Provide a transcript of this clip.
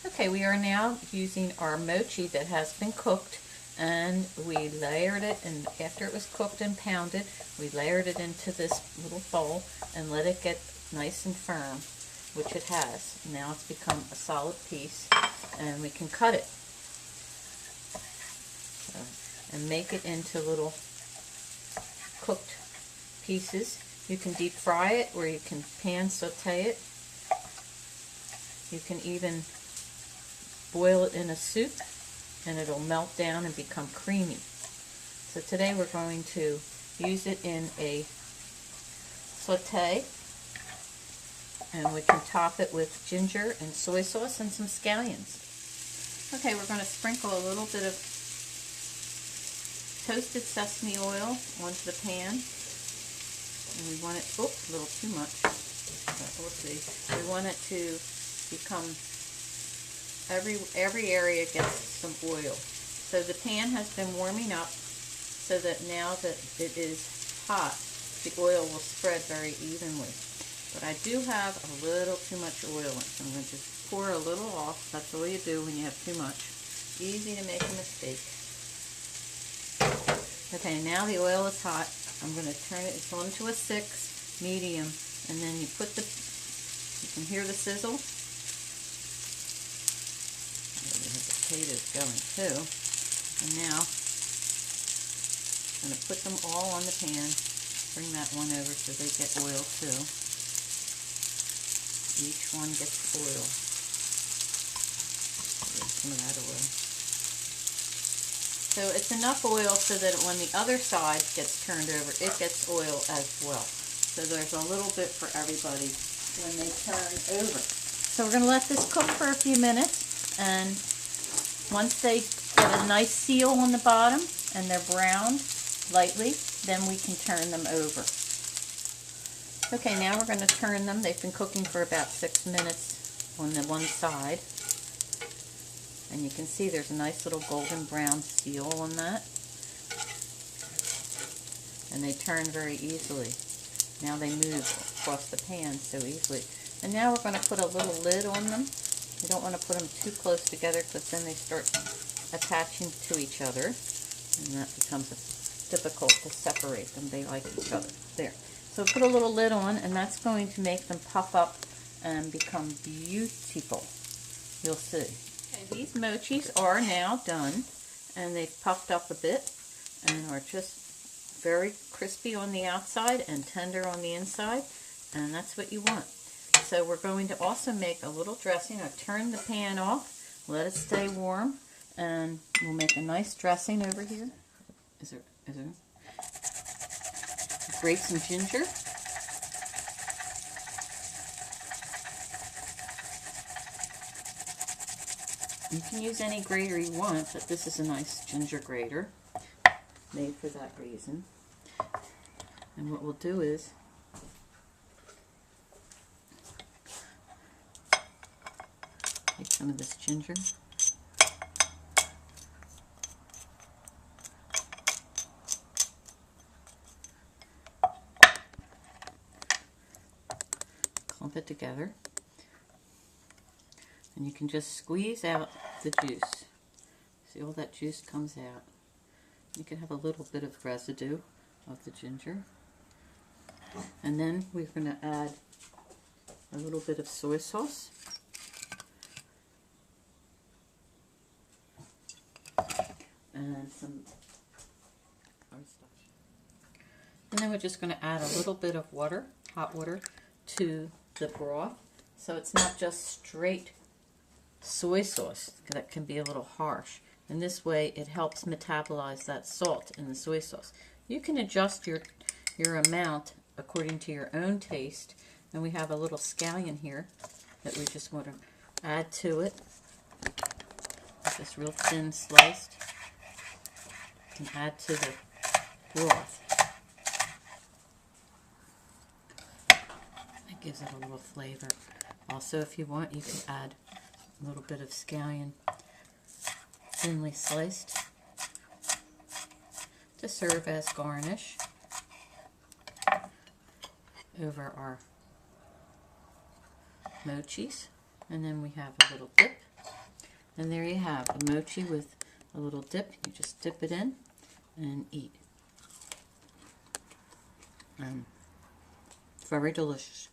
Okay, we are now using our mochi that has been cooked, and we layered it, and after it was cooked and pounded, we layered it into this little bowl and let it get nice and firm, which it has. Now it's become a solid piece, and we can cut it and make it into little cooked pieces. You can deep fry it, or you can pan saute it. You can even boil it in a soup and it'll melt down and become creamy. So today we're going to use it in a saute, and we can top it with ginger and soy sauce and some scallions. Okay, we're going to sprinkle a little bit of toasted sesame oil onto the pan, and we want it, a little too much, but we'll see. We want it to become every area gets some oil. So the pan has been warming up so that now that it is hot, the oil will spread very evenly. But I do have a little too much oil in, so I'm going to just pour a little off. That's all you do when you have too much. Easy to make a mistake. Okay, now the oil is hot. I'm going to turn it, it's on to a 6, medium, and then you put the, you can hear the sizzle. Potatoes going too. And now I'm going to put them all on the pan. Bring that one over so they get oil too. Each one gets oil. Some of that oil. So it's enough oil so that when the other side gets turned over, it gets oil as well. So there's a little bit for everybody when they turn over. So we're going to let this cook for a few minutes, and once they get a nice seal on the bottom and they're browned lightly, then we can turn them over. Okay, now we're going to turn them. They've been cooking for about 6 minutes on the one side. And you can see there's a nice little golden brown seal on that. And they turn very easily. Now they move across the pan so easily. And now we're going to put a little lid on them. You don't want to put them too close together because then they start attaching to each other, and that becomes difficult to separate them. They like each other. There. So put a little lid on, and that's going to make them puff up and become beautiful. You'll see. Okay, these mochis are now done, and they've puffed up a bit and are just very crispy on the outside and tender on the inside, and that's what you want. So we're going to also make a little dressing. I've turned the pan off, let it stay warm, and we'll make a nice dressing over here. Is there grapes and ginger. You can use any grater you want, but this is a nice ginger grater made for that reason. And what we'll do is take some of this ginger, clump it together, and you can just squeeze out the juice. See, all that juice comes out. You can have a little bit of residue of the ginger. And then we're going to add a little bit of soy sauce. And some cornstarch. And then we're just going to add a little bit of water, hot water, to the broth. So it's not just straight soy sauce, that can be a little harsh. And this way it helps metabolize that salt in the soy sauce. You can adjust your amount according to your own taste. And we have a little scallion here that we just want to add to it. Just real thin sliced. And add to the broth. It gives it a little flavor. Also, if you want, you can add a little bit of scallion thinly sliced to serve as garnish over our mochis. And then we have a little dip. And there you have a mochi with a little dip. You just dip it in and eat. Very delicious.